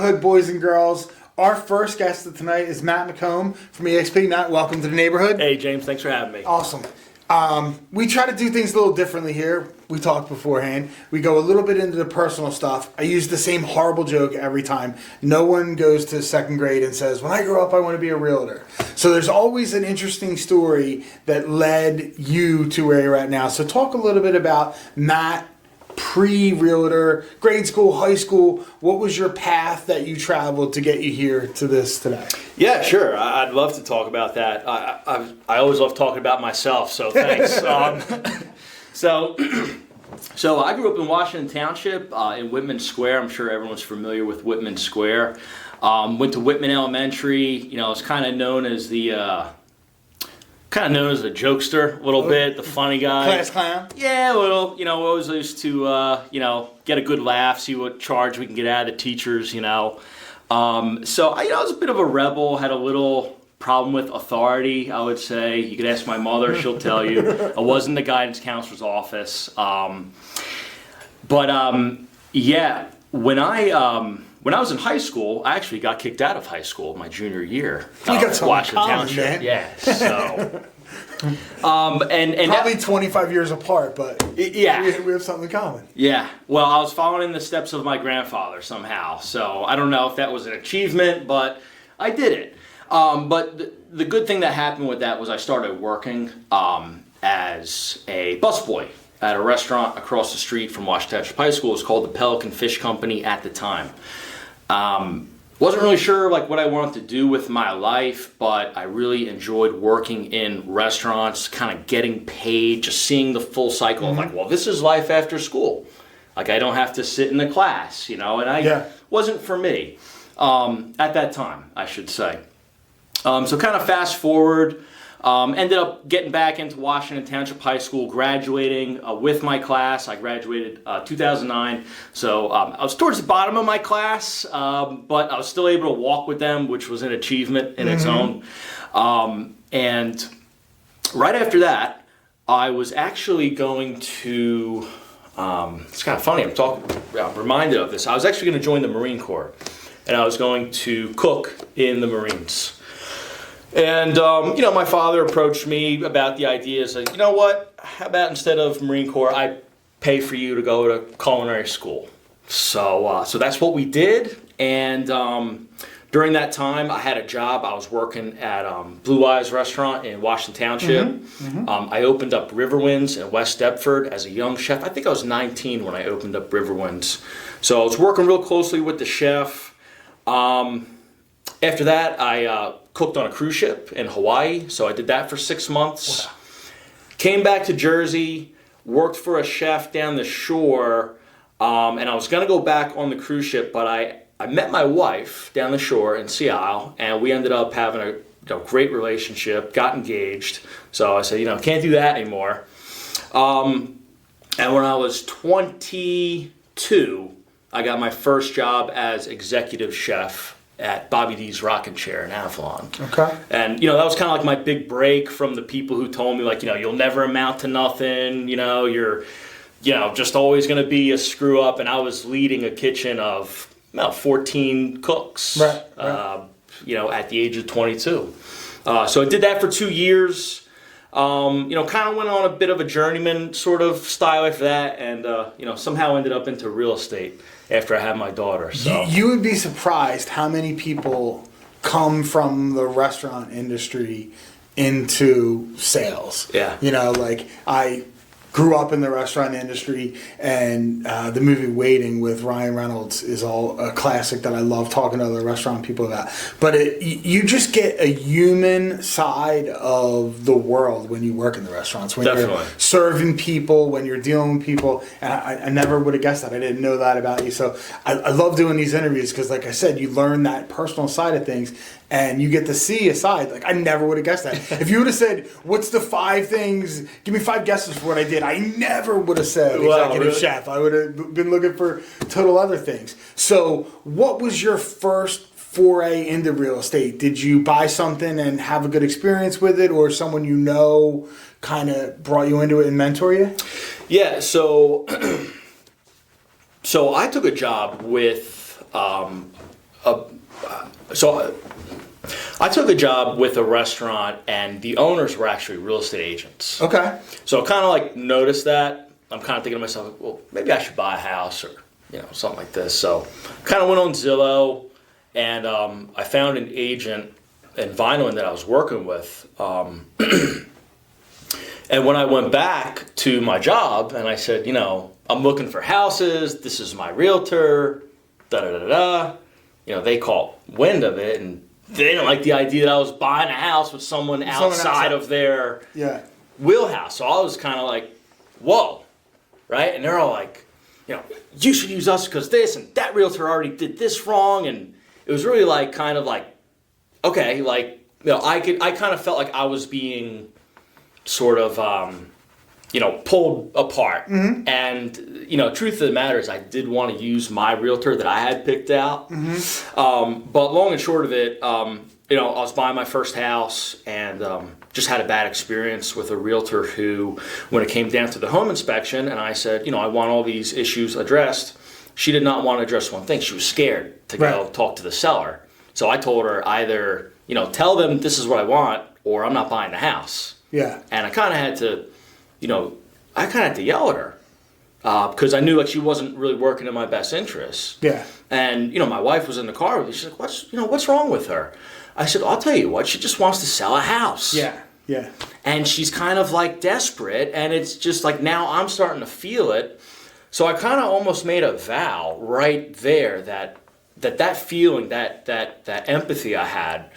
neighborhood, boys and girls. Our first guest of tonight is Matt McComb from EXP. Matt, welcome to the neighborhood. Hey, James. Thanks for having me. Awesome. We try to do things a little differently here. We talked beforehand. We go a little bit into the personal stuff. I use the same horrible joke every time. No one goes to second grade and says, when I grow up, I want to be a realtor. So there's always an interesting story that led you to where you're at now. So talk a little bit about Matt, pre-realtor, grade school, high school. What was your path that you traveled to get you here to this today? Yeah, sure. I'd love to talk about that. I always love talking about myself, so thanks. So I grew up in Washington Township in Whitman Square. I'm sure everyone's familiar with Whitman Square. Went to Whitman Elementary. You know, it's kind of known as the jokester a little bit, the funny guy. Class clown? Yeah, a little. You know, we always used to, get a good laugh, see what charge we can get out of the teachers, So, I was a bit of a rebel, had a little problem with authority, I would say. You could ask my mother, she'll tell you. I was in the guidance counselor's office. When I was in high school, I actually got kicked out of high school my junior year. We got some Washington common, Township. man. Yeah, so... and probably 25 years apart, but yeah, we have something in common. Yeah, well, I was following in the steps of my grandfather somehow, so I don't know if that was an achievement, but I did it. But the good thing that happened with that was I started working as a busboy at a restaurant across the street from Washington Township High School. It was called the Pelican Fish Company at the time. Wasn't really sure what I wanted to do with my life, but I really enjoyed working in restaurants, kind of getting paid, just seeing the full cycle of this is life after school. I don't have to sit in the class, and wasn't for me at that time, I should say. So kind of fast forward, ended up getting back into Washington Township High School, graduating with my class. I graduated 2009, so I was towards the bottom of my class, but I was still able to walk with them, which was an achievement in its own. And right after that, I was actually going to, it's kind of funny, I'm reminded of this. I was actually going to join the Marine Corps, and I was going to cook in the Marines. And, my father approached me about the idea, said, you know what, how about instead of Marine Corps, I pay for you to go to culinary school. So that's what we did. And during that time, I had a job. I was working at Blue Eyes Restaurant in Washington Township. I opened up Riverwinds in West Deptford as a young chef. I think I was 19 when I opened up Riverwinds. So I was working real closely with the chef. After that, I cooked on a cruise ship in Hawaii, so I did that for 6 months. Wow. Came back to Jersey, worked for a chef down the shore, and I was going to go back on the cruise ship, but I met my wife down the shore in Sea Isle, and we ended up having a great relationship, got engaged. So I said, can't do that anymore. And when I was 22, I got my first job as executive chef at Bobby D's Rockin' Chair in Avalon. Okay. And, that was kind of like my big break from the people who told me, you'll never amount to nothing, you're, just always going to be a screw up. And I was leading a kitchen of about 14 cooks, right. At the age of 22. So I did that for 2 years. Kind of went on a bit of a journeyman sort of style after that, and somehow ended up into real estate after I had my daughter. So you would be surprised how many people come from the restaurant industry into sales. Yeah. I grew up in the restaurant industry, and the movie Waiting with Ryan Reynolds is all a classic that I love talking to other restaurant people about. But you just get a human side of the world when you work in the restaurants. When Definitely. You're serving people, when you're dealing with people. And I never would have guessed that. I didn't know that about you. So I love doing these interviews because, like I said, you learn that personal side of things. And you get to see a side. I never would have guessed that. If you would have said, what's the 5 things, give me 5 guesses for what I did, I never would have said executive chef. I would have been looking for total other things. So what was your first foray into real estate? Did you buy something and have a good experience with it, or someone kind of brought you into it and mentor you? Yeah, so I took a job with So I took a job with a restaurant, and the owners were actually real estate agents. Okay. So I kind of like noticed that. I'm kind of thinking to myself, well, maybe I should buy a house or something like this. So kind of went on Zillow, and I found an agent in Vineland that I was working with. And when I went back to my job and I said, I'm looking for houses, this is my realtor, da-da-da-da, they caught wind of it, and they didn't like the idea that I was buying a house with someone outside of their wheelhouse. So I was kind of like, whoa, right? And they're all like, you should use us because this and that realtor already did this wrong. And it was really like, kind of like, okay, like, I kind of felt like I was being sort of, pulled apart. Mm-hmm. And, truth of the matter is I did want to use my realtor that I had picked out. Mm-hmm. But long and short of it, I was buying my first house and just had a bad experience with a realtor who, when it came down to the home inspection, and I said, I want all these issues addressed, she did not want to address one thing. She was scared to go talk to the seller. So I told her either, tell them this is what I want or I'm not buying the house. Yeah. And I kind of had to, yell at her because I knew like she wasn't really working in my best interests. Yeah. And, my wife was in the car with me. She's like, what's wrong with her? I said, I'll tell you what, she just wants to sell a house. Yeah. Yeah. And she's kind of like desperate, and it's just like now I'm starting to feel it. So I kind of almost made a vow right there that feeling, that empathy I had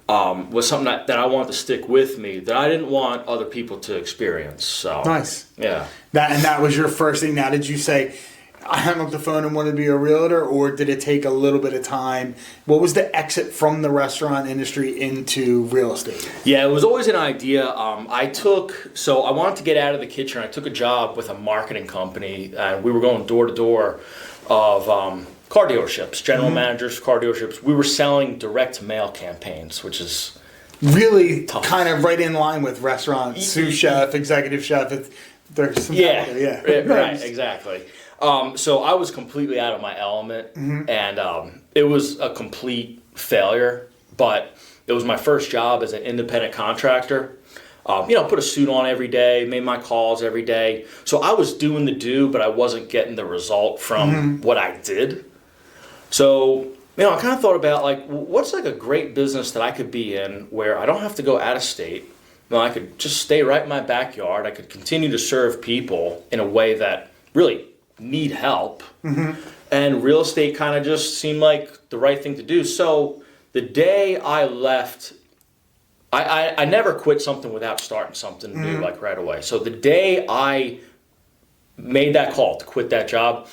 was something that I wanted to stick with me, that I didn't want other people to experience. So nice. Yeah. That was your first thing. Now, did you say, I hung up the phone and wanted to be a realtor, or did it take a little bit of time? What was the exit from the restaurant industry into real estate? Yeah, it was always an idea. I wanted to get out of the kitchen. I took a job with a marketing company, and we were going door to door of car dealerships, general managers, car dealerships. We were selling direct mail campaigns, which is really tough. Kind of right in line with restaurant, sous chef, executive chef. There's some right, exactly. So I was completely out of my element, and it was a complete failure. But it was my first job as an independent contractor. Put a suit on every day, made my calls every day. So I was doing the do, but I wasn't getting the result from what I did. So, I kind of thought about, like, what's like a great business that I could be in where I don't have to go out of state. I could just stay right in my backyard. I could continue to serve people in a way that really need help. And real estate kind of just seemed like the right thing to do. So the day I left, I never quit something without starting something new, like right away. So the day I made that call to quit that job,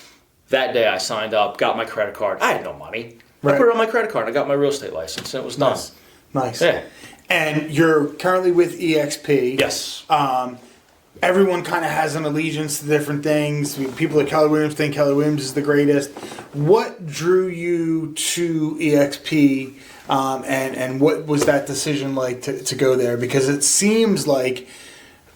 that day I signed up, got my credit card. I had no money. Right. I put it on my credit card. I got my real estate license, and it was done. Nice. Yeah. And you're currently with EXP. Yes. Everyone kind of has an allegiance to different things. People at Keller Williams think Keller Williams is the greatest. What drew you to EXP, and what was that decision like to go there? Because it seems like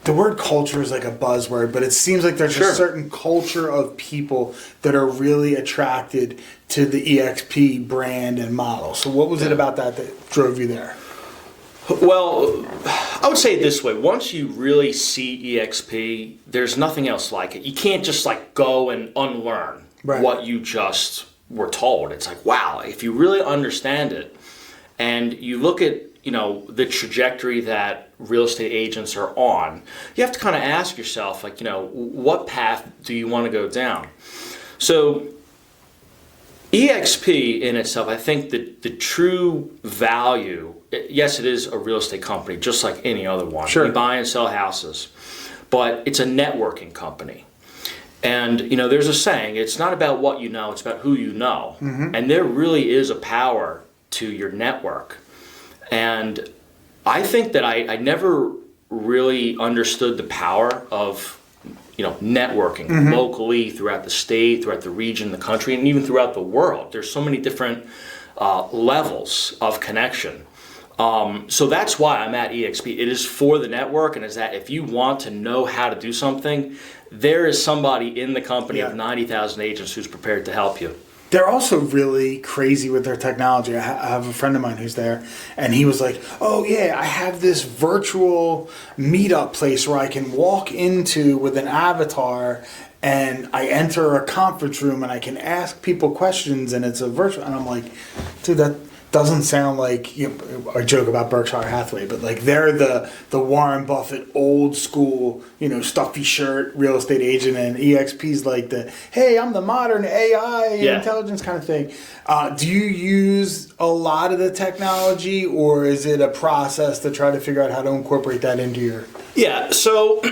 the word culture is like a buzzword, but it seems like there's a certain culture of people that are really attracted to the EXP brand and model. So what was it about that drove you there? Well, I would say it this way. Once you really see EXP, there's nothing else like it. You can't just like go and unlearn what you just were told. It's like, wow, if you really understand it and you look at, the trajectory that real estate agents are on, you have to kind of ask yourself, like, what path do you want to go down? So EXP in itself, I think that the true value, yes, it is a real estate company, just like any other one. Sure. We buy and sell houses, but it's a networking company. And, there's a saying, it's not about what you know, it's about who you know. And there really is a power to your network. And I think that I never really understood the power of, networking locally, throughout the state, throughout the region, the country, and even throughout the world. There's so many different levels of connection. So that's why I'm at EXP. It is for the network, and is that if you want to know how to do something, there is somebody in the company of 90,000 agents who's prepared to help you. They're also really crazy with their technology. I have a friend of mine who's there, and he was like, "Oh yeah, I have this virtual meetup place where I can walk into with an avatar, and I enter a conference room, and I can ask people questions, and it's a virtual." And I'm like, "Dude, that doesn't sound like," you know, I joke about Berkshire Hathaway, but like they're the Warren Buffett old school, you know, stuffy shirt real estate agent, and EXP's like the, hey, I'm the modern AI intelligence kind of thing. Do you use a lot of the technology, or is it a process to try to figure out how to incorporate that into your? Yeah, so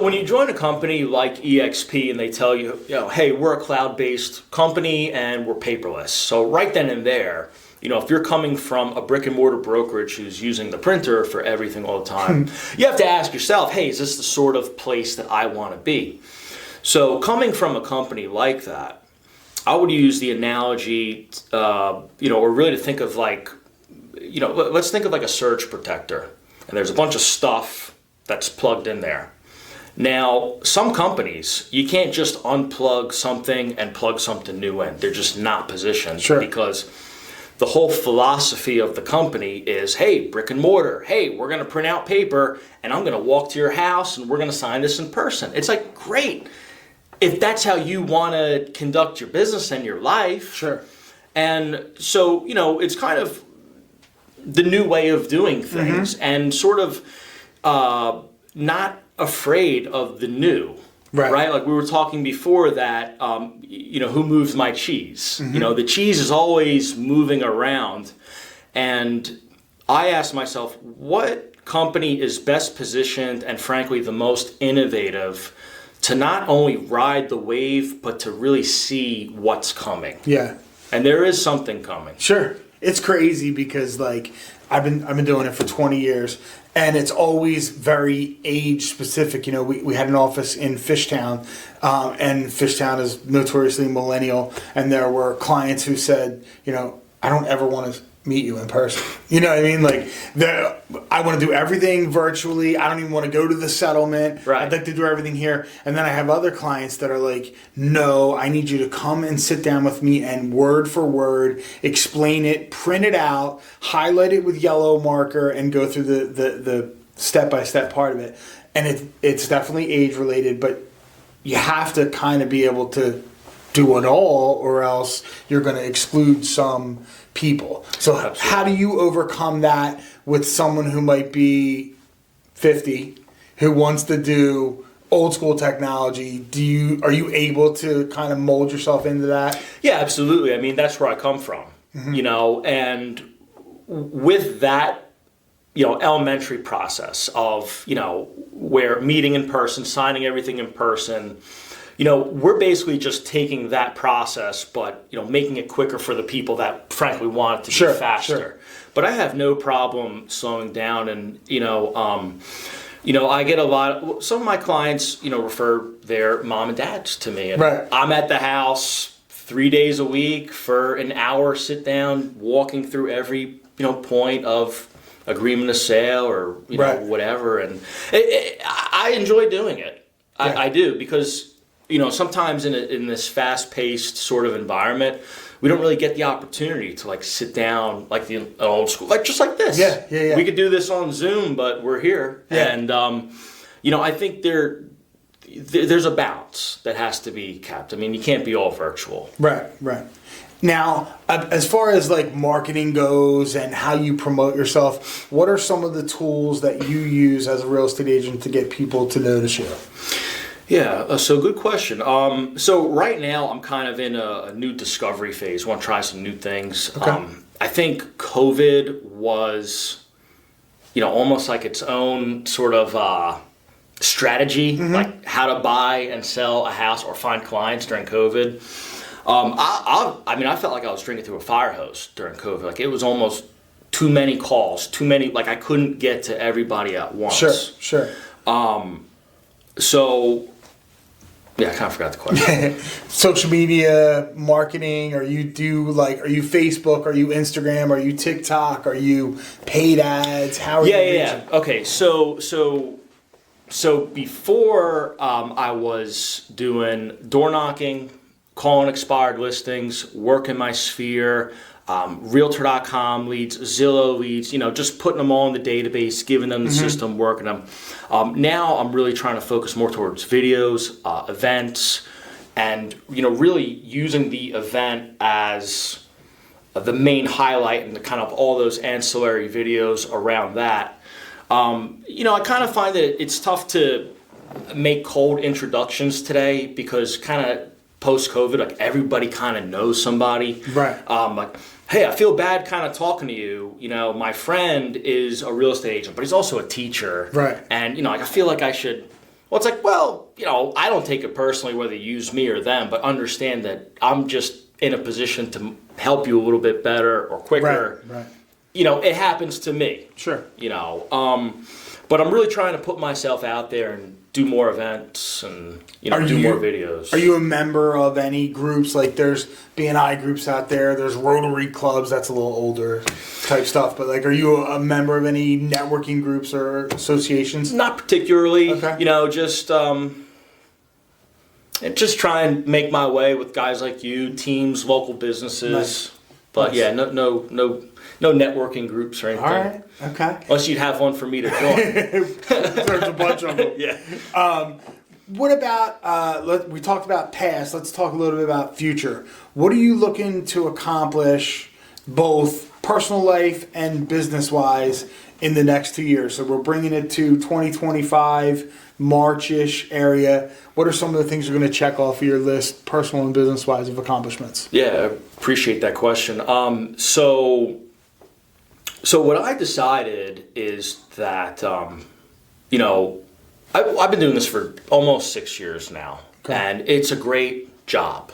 when you join a company like EXP and they tell you, you know, hey, we're a cloud-based company and we're paperless. So right then and there, you know, if you're coming from a brick and mortar brokerage who's using the printer for everything all the time, you have to ask yourself, hey, is this the sort of place that I want to be? So coming from a company like that, I would use the analogy, you know, or really to think of like, you know, let's think of like a surge protector. And there's a bunch of stuff that's plugged in there. Now, some companies, you can't just unplug something and plug something new in. They're just not positioned because the whole philosophy of the company is, hey, brick and mortar, hey, we're going to print out paper and I'm going to walk to your house and we're going to sign this in person. It's like, great. If that's how you want to conduct your business and your life. Sure. And so, you know, it's kind of the new way of doing things and sort of not afraid of the new. Right? Like we were talking before that, you know, who moves my cheese? You know, the cheese is always moving around. And I asked myself, what company is best positioned and frankly the most innovative to not only ride the wave, but to really see what's coming? Yeah. And there is something coming. Sure. It's crazy because like I've been doing it for 20 years. And it's always very age specific. You know, we had an office in Fishtown, and Fishtown is notoriously millennial. And there were clients who said, you know, I don't ever want to meet you in person. You know what I mean? Like, I want to do everything virtually. I don't even want to go to the settlement. Right. I'd like to do everything here. And then I have other clients that are like, no, I need you to come and sit down with me and word for word, explain it, print it out, highlight it with yellow marker, and go through the step-by-step part of it. And it's definitely age-related, but you have to kind of be able to do it all, or else you're going to exclude some people. So how do you overcome that with someone who might be 50 who wants to do old school technology? Are you able to kind of mold yourself into that? Yeah, absolutely. I mean, that's where I come from, you know, and with that, you know, elementary process of, you know, where meeting in person, signing everything in person, you know, we're basically just taking that process, but, you know, making it quicker for the people that frankly want it to be faster. Sure. But I have no problem slowing down, and, you know, I get some of my clients, you know, refer their mom and dads to me. And I'm at the house 3 days a week for an hour, sit down, walking through every, you know, point of agreement of sale or, you know, whatever. And I enjoy doing it. I do, because, you know, sometimes in this fast-paced sort of environment, we don't really get the opportunity to like sit down like an old school, like just like this. Yeah. We could do this on Zoom, but we're here, and you know, I think there's a balance that has to be kept. I mean, you can't be all virtual. Right. Now, as far as like marketing goes and how you promote yourself, what are some of the tools that you use as a real estate agent to get people to notice you? Yeah, so good question. So right now I'm kind of in a new discovery phase. I want to try some new things. Okay. I think COVID was, you know, almost like its own sort of strategy, like how to buy and sell a house or find clients during COVID. I mean, I felt like I was drinking through a fire hose during COVID. Like it was almost too many calls, like I couldn't get to everybody at once. Sure. So, yeah, I kind of forgot the question. Social media marketing, are you Facebook, are you Instagram, are you TikTok, are you paid ads? How are you reaching? Yeah. Okay, so before I was doing door knocking, calling expired listings, work in my sphere, Realtor.com leads, Zillow leads, just putting them all in the database, giving them the system, working them. Now I'm really trying to focus more towards videos, events, and really using the event as the main highlight and kind of all those ancillary videos around that. I kind of find that it's tough to make cold introductions today because kind of post-COVID, like everybody kind of knows somebody. Right. Like, hey, I feel bad kind of talking to you. My friend is a real estate agent, but he's also a teacher. Right. And, I feel like I should, it's like, I don't take it personally whether you use me or them, but understand that I'm just in a position to help you a little bit better or quicker. Right. It happens to me. Sure. But I'm really trying to put myself out there and do more events and do more videos. Are you a member of any groups? Like there's B&I groups out there. There's Rotary clubs. That's a little older type stuff. But like, are you a member of any networking groups or associations? Not particularly. Okay. Just try and make my way with guys like you, teams, local businesses. Nice. But yeah, no networking groups or anything. All right. Okay. Unless you'd have one for me to join. There's a bunch of them. Yeah. What about, we talked about past, let's talk a little bit about future. What are you looking to accomplish both personal life and business-wise in the next 2 years? So we're bringing it to 2025, March-ish area. What are some of the things you're going to check off of your list, personal and business-wise, of accomplishments? Yeah, I appreciate that question. So what I decided is that, I've been doing this for almost 6 years now, okay. And it's a great job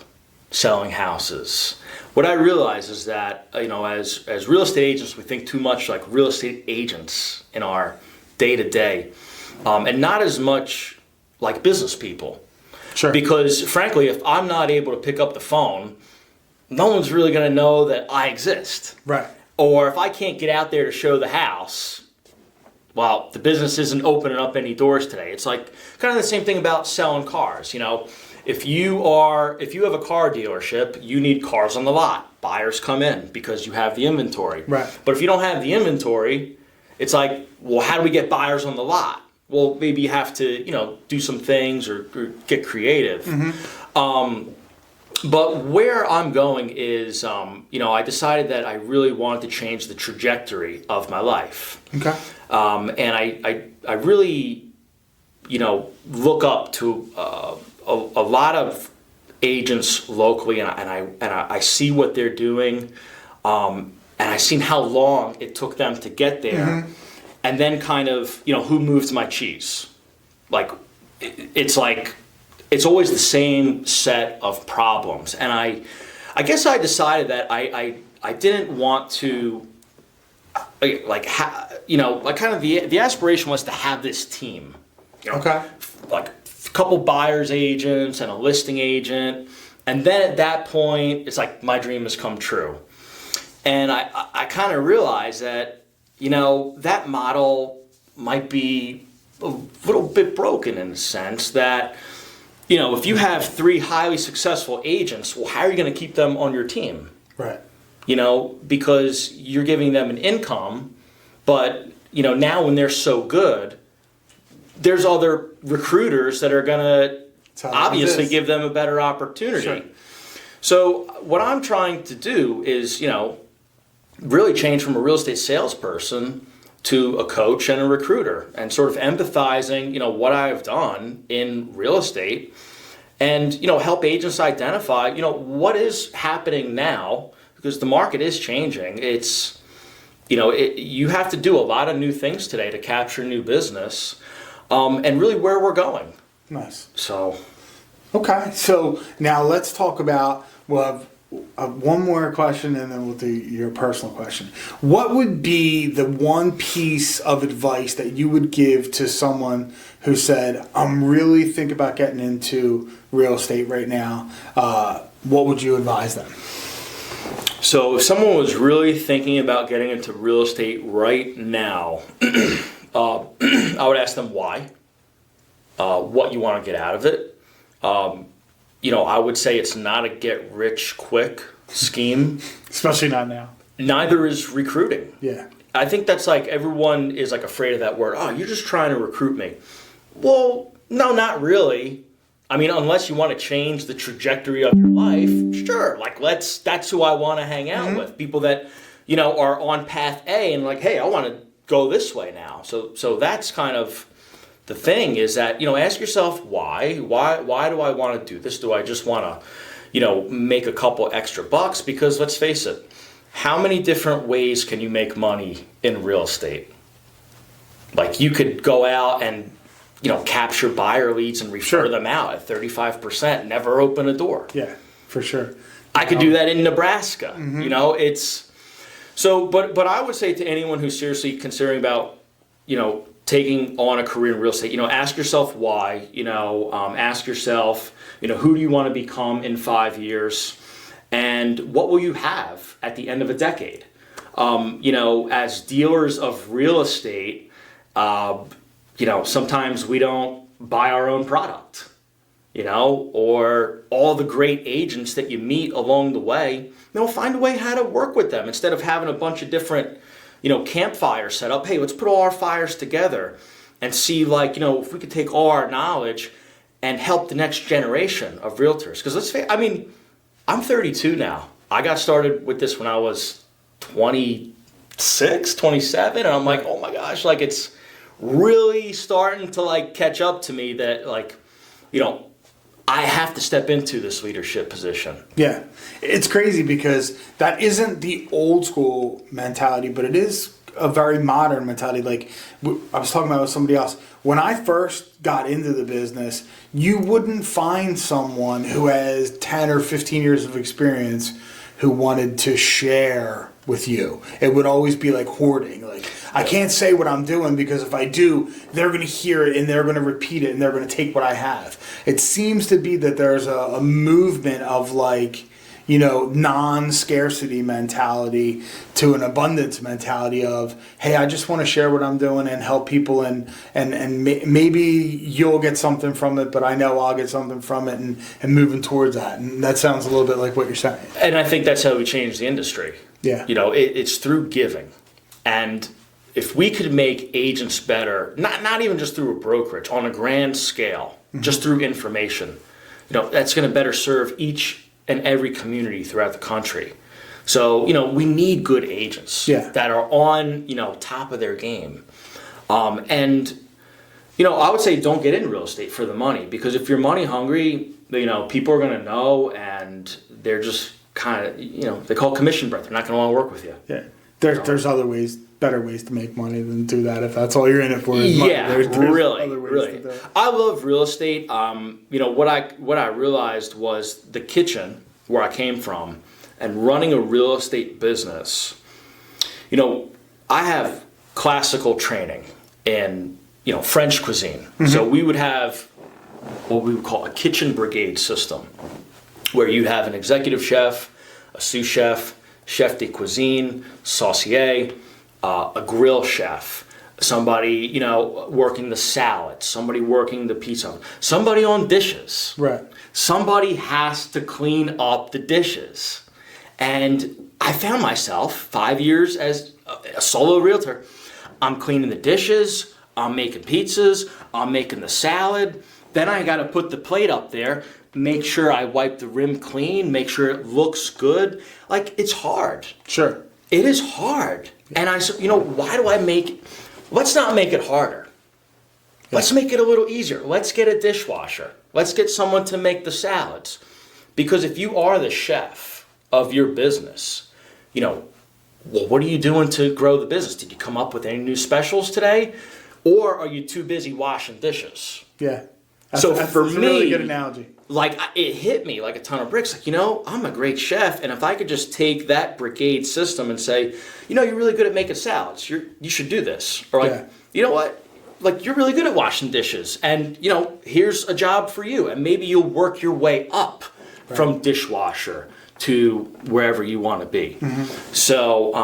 selling houses. What I realize is that, as real estate agents, we think too much like real estate agents in our day-to-day, and not as much like business people. Sure. Because frankly, if I'm not able to pick up the phone, no one's really going to know that I exist. Right. Or if I can't get out there to show the house, well, the business isn't opening up any doors today. It's like kind of the same thing about selling cars. If you have a car dealership, you need cars on the lot. Buyers come in because you have the inventory. Right. But if you don't have the inventory, it's like, well, how do we get buyers on the lot? Well, maybe you have to, do some things or get creative. Mm-hmm. But where I'm going is, I decided that I really wanted to change the trajectory of my life. Okay. And I really, look up to a lot of agents locally, and I see what they're doing, and I've seen how long it took them to get there, mm-hmm. and then kind of, who moves my cheese. Like, it's always the same set of problems, and I guess I decided that I didn't want to, kind of the aspiration was to have this team. Okay. Like a couple buyer's agents and a listing agent, and then at that point, it's like my dream has come true, and I kind of realized that that model might be a little bit broken in the sense that. If you have 3 highly successful agents, well, how are you going to keep them on your team? Right. Because you're giving them an income, but, now when they're so good, there's other recruiters that are going to obviously give them a better opportunity. Sure. So what I'm trying to do is, really change from a real estate salesperson to a coach and a recruiter, and sort of empathizing, what I've done in real estate, and help agents identify, what is happening now, because the market is changing. It's, you have to do a lot of new things today to capture new business, and really where we're going. Nice. So. Okay, so now let's talk about one more question, and then we'll do your personal question. What would be the one piece of advice that you would give to someone who said, I'm really thinking about getting into real estate right now? What would you advise them? So if someone was really thinking about getting into real estate right now, I would ask them why, what you want to get out of it. I would say it's not a get rich quick scheme. Especially not now. Neither is recruiting. Yeah. I think that's like everyone is like afraid of that word. Oh, you're just trying to recruit me. Well, no, not really. I mean, unless you want to change the trajectory of your life, sure. Like that's who I want to hang out with. People that, are on path A and like, hey, I want to go this way now. So that's kind of the thing is that, ask yourself why do I want to do this? Do I just want to, make a couple extra bucks? Because let's face it, how many different ways can you make money in real estate? Like you could go out and, capture buyer leads and refer them out at 35%, never open a door. Yeah, for sure. I could do that in Nebraska. It's so, but I would say to anyone who's seriously considering about, taking on a career in real estate, ask yourself why, ask yourself, who do you want to become in 5 years? And what will you have at the end of a decade? As dealers of real estate, sometimes we don't buy our own product, or all the great agents that you meet along the way, find a way how to work with them instead of having a bunch of different, campfires set up. Hey, let's put all our fires together and see if we could take all our knowledge and help the next generation of realtors. Because I'm 32 now. I got started with this when I was 26, 27, and I'm like, oh my gosh, it's really starting to catch up to me that I have to step into this leadership position. Yeah. It's crazy because that isn't the old school mentality, but it is a very modern mentality. I was talking about with somebody else. When I first got into the business, you wouldn't find someone who has 10 or 15 years of experience who wanted to share with you. It would always be like hoarding. I can't say what I'm doing because if I do, they're going to hear it and they're going to repeat it and they're going to take what I have. It seems to be that there's a movement of non-scarcity mentality to an abundance mentality of, hey, I just want to share what I'm doing and help people and maybe you'll get something from it, but I know I'll get something from it and moving towards that. And that sounds a little bit like what you're saying. And I think that's how we change the industry. Yeah. It's through giving. And if we could make agents better, not even just through a brokerage, on a grand scale, just through information, that's going to better serve each and every community throughout the country. So, we need good agents that are on, top of their game. And, I would say don't get into real estate for the money, because if you're money hungry, people are going to know, and they're just kind of, they call it commission breath. They're not going to want to work with you. Yeah. There's other ways, better ways to make money than do that if that's all you're in it for is money. Yeah, there's really. To do it. I love real estate. What I realized was the kitchen where I came from and running a real estate business. I have classical training in French cuisine. So we would have what we would call a kitchen brigade system, where you have an executive chef, a sous chef, chef de cuisine, saucier, a grill chef, somebody, working the salad, somebody working the pizza, somebody on dishes. Right. Somebody has to clean up the dishes. And I found myself 5 years as a solo realtor. I'm cleaning the dishes, I'm making pizzas, I'm making the salad. Then I got to put the plate up there, make sure I wipe the rim clean, make sure it looks good. It's hard. Sure. It is hard. And I said, why do I let's not make it harder. Let's make it a little easier. Let's get a dishwasher. Let's get someone to make the salads. Because if you are the chef of your business, what are you doing to grow the business? Did you come up with any new specials today? Or are you too busy washing dishes? Yeah. That's a really good analogy. It hit me like a ton of bricks. I'm a great chef, and if I could just take that brigade system and say, you're really good at making salads. You should do this. Or you know what? You're really good at washing dishes, and here's a job for you, and maybe you'll work your way up from dishwasher to wherever you want to be. So,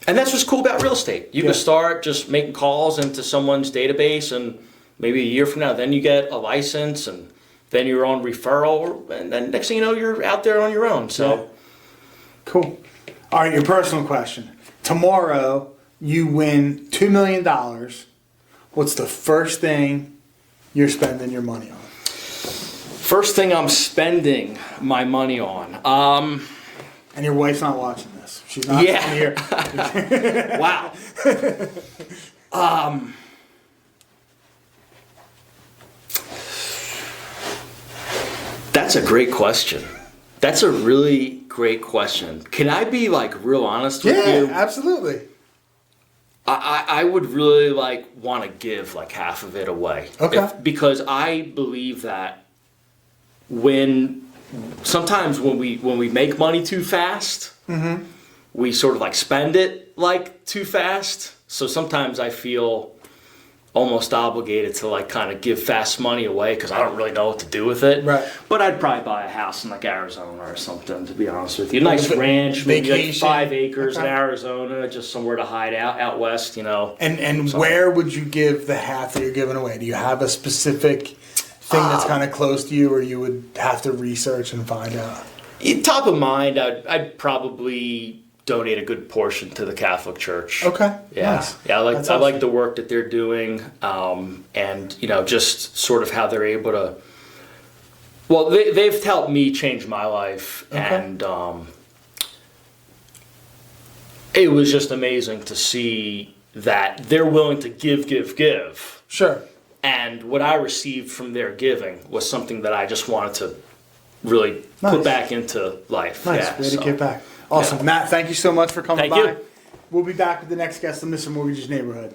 and that's what's cool about real estate. You can start just making calls into someone's database, and maybe a year from now, then you get a license, and then you're on referral, and then next thing you know, you're out there on your own. So, Yeah. Cool. All right, your personal question. Tomorrow, you win $2 million. What's the first thing you're spending your money on? First thing I'm spending my money on. And your wife's not watching this. She's not here. Wow. That's a great question. That's a really great question. Can I be like real honest with you? Yeah, absolutely. I would really like want to give like half of it away. Okay. Because I believe that sometimes when we make money too fast, we sort of like spend it like too fast. So sometimes I feel almost obligated to like kind of give fast money away because I don't really know what to do with it. Right. But I'd probably buy a house in like Arizona or something, to be honest with you. Nice ranch, maybe like 5 acres in Arizona, just somewhere to hide out west, you know. And where would you give the half that you're giving away? Do you have a specific thing that's kind of close to you, or you would have to research and find out? Top of mind, I'd probably donate a good portion to the Catholic Church. Okay. Yeah. Nice. Yeah, I That's awesome. like the work that they're doing, and you know, just sort of how they're able to. Well, they've helped me change my life, and it was just amazing to see that they're willing to give. Sure. And what I received from their giving was something that I just wanted to really Nice. put back into life. Nice. Yeah, Way to get back. Awesome. Yeah. Matt, thank you so much for coming Thank by. you. We'll be back with the next guest on Mr. Mortgage's Neighborhood.